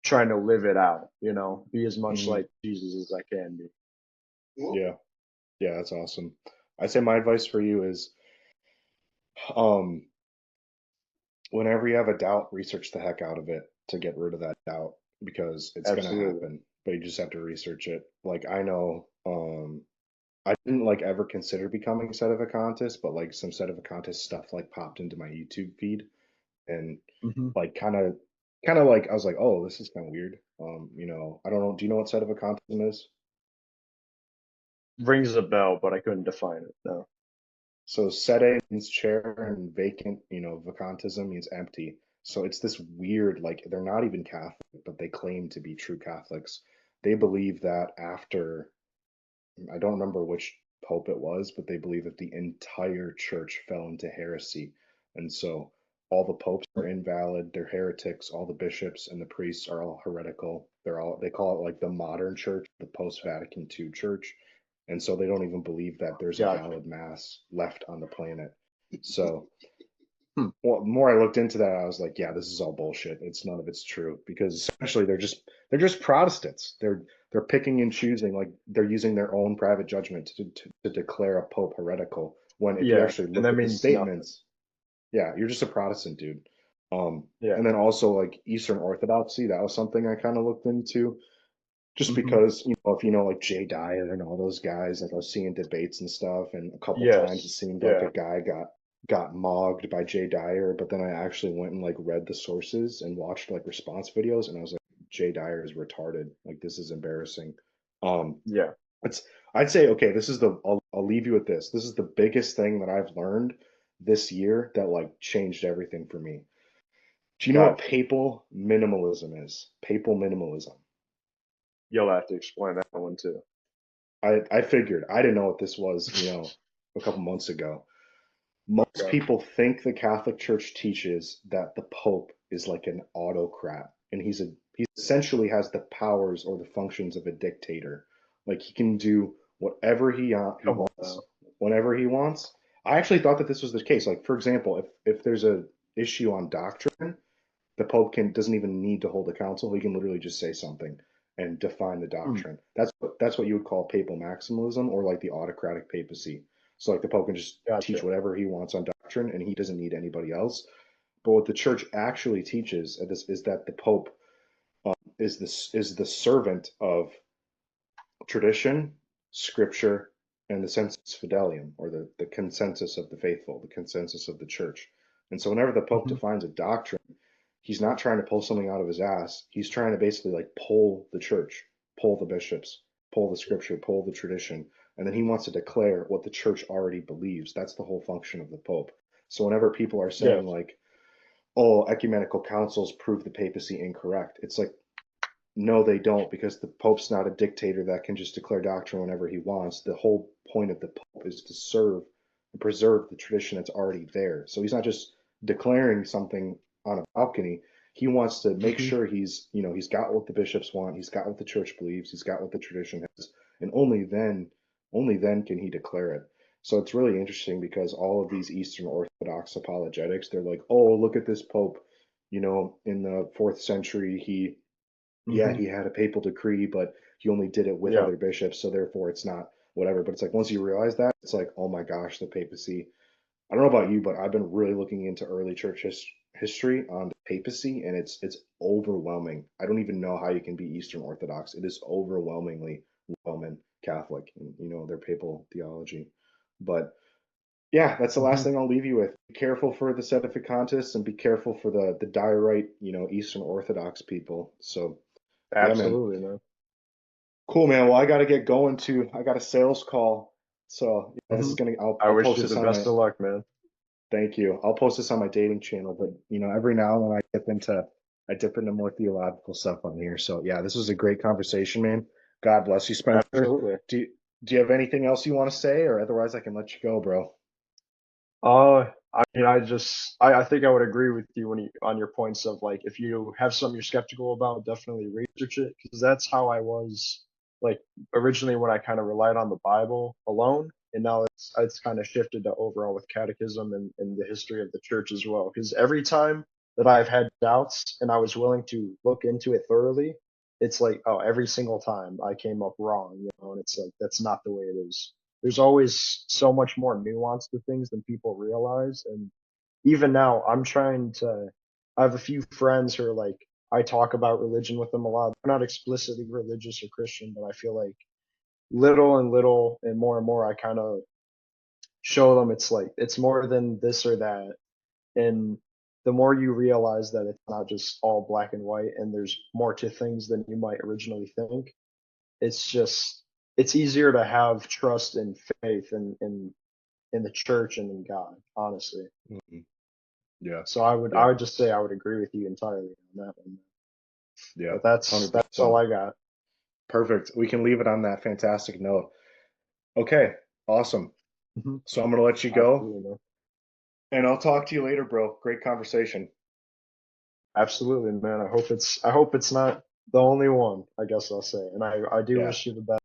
trying to live it out, be as much hmm like Jesus as I can be. Yeah. Yeah, that's awesome. I say my advice for you is, um, whenever you have a doubt, research the heck out of it to get rid of that doubt because it's gonna Absolutely. happen, but you just have to research it. Like I know, I didn't like ever consider becoming a sedevacantist, but like some sedevacantist stuff like popped into my YouTube feed and Hmm. like kind of like I was like, oh, this is kind of weird. I don't know. Do you know what sedevacantism is? Rings a bell, but I couldn't define it. No. So sede means chair and vacant, vacantism means empty. So it's this weird, like they're not even Catholic, but they claim to be true Catholics. They believe that after, I don't remember which pope it was, but they believe that the entire church fell into heresy. And so all the popes are invalid, they're heretics, all the bishops and the priests are all heretical. They call it like the modern church, the post-Vatican II church. And so they don't even believe that there's a Gotcha. valid mass left on the planet. So Hmm. well, the more I looked into that, I was like, yeah, this is all bullshit. None of it's true because essentially they're just Protestants. They're picking and choosing, like they're using their own private judgment to declare a pope heretical. When if you Yeah, actually and look that at the means nothing. statements, yeah, you're just a Protestant dude. Yeah. And then also like Eastern Orthodoxy, that was something I kind of looked into just Hmm. because if like Jay Dyer and all those guys, like I was seeing debates and stuff, and a couple times it Yes. seemed like a Yeah. guy got mogged by Jay Dyer, but then I actually went and like read the sources and watched like response videos, and I was like, Jay Dyer is retarded. Like this is embarrassing. Um, Yeah. It's I'd say okay, this is the I'll leave you with this. This is the biggest thing that I've learned this year that like changed everything for me. Do you know what Okay, papal minimalism is? Papal minimalism. you'll have to explain that one too. I figured I didn't know what this was, a couple months ago. Most Okay. people think the Catholic Church teaches that the Pope is like an autocrat, and he essentially has the powers or the functions of a dictator. Like he can do whatever he Come on wants, now. whenever he wants. I actually thought that this was the case. Like for example, if there's a issue on doctrine, the Pope can doesn't even need to hold a council. He can literally just say something and define the Hmm, doctrine. That's what you would call papal maximalism or like the autocratic papacy. So like the Pope can just teach gotcha. whatever he wants on doctrine and he doesn't need anybody else. But what the church actually teaches is that the Pope is the servant of tradition, scripture, and the sensus fidelium, or the consensus of the faithful, the consensus of the church. And so whenever the Pope Hmm. defines a doctrine, he's not trying to pull something out of his ass. He's trying to basically like pull the church, pull the bishops, pull the scripture, pull the tradition, and then he wants to declare what the church already believes. That's the whole function of the Pope. So whenever people are Yeah. saying like, "Oh, ecumenical councils prove the papacy incorrect," it's like, no, they don't, because the Pope's not a dictator that can just declare doctrine whenever he wants. The whole point of the Pope is to serve and preserve the tradition that's already there. So he's not just declaring something on a balcony. He wants to make Hmm. sure he's got what the bishops want, he's got what the church believes, he's got what the tradition has, and only then can he declare it. So it's really interesting because all of these Eastern Orthodox apologetics, they're like, oh, look at this Pope. In the fourth century, yeah, Hmm. he had a papal decree, but he only did it with Yeah. other bishops, so therefore it's not whatever. But it's like once you realize that, it's like, oh my gosh, the papacy. I don't know about you, but I've been really looking into early church history on the papacy, and it's overwhelming. I don't even know how you can be Eastern Orthodox. It is overwhelmingly Roman Catholic, and their papal theology. But yeah, that's the last Hmm. thing I'll leave you with. Be careful for the Sedevacantists and be careful for the diorite, Eastern Orthodox people. So yeah, man. Absolutely, man. Cool, man. Well, I got to get going too. I got a sales call. So yeah, this Hmm. is gonna. I'll I I'll wish post you this the on best my. of luck, man. Thank you. I'll post this on my dating channel. But every now and then I dip into more theological stuff on here. So yeah, this was a great conversation, man. God bless you, Spencer. Absolutely. Do you have anything else you want to say, or otherwise I can let you go, bro? I mean, I think I would agree with you on your points of like, if you have something you're skeptical about, definitely research it, because that's how I was like originally when I kind of relied on the Bible alone, and now it's kind of shifted to overall with catechism and the history of the church as well. Because every time that I've had doubts and I was willing to look into it thoroughly, it's like, oh, every single time I came up wrong, and it's like that's not the way it is. There's always so much more nuance to things than people realize. And even now, I have a few friends who are like, I talk about religion with them a lot. They're not explicitly religious or Christian, but I feel like little and little and more, I kind of show them it's like, it's more than this or that. And the more you realize that it's not just all black and white and there's more to things than you might originally think, it's just, it's easier to have trust and faith in the church and in God, honestly. Mhm. Yeah, So I yeah, would just say I would agree with you entirely on that one. yeah, But that's all 100%. I got. Perfect. We can leave it on that fantastic note. Okay, awesome. Hmm. So I'm gonna let you go, Absolutely, man. and I'll talk to you later, bro. Great conversation. Absolutely, man. I hope it's not the only one, I guess I'll say. And I do Yeah. wish you the best.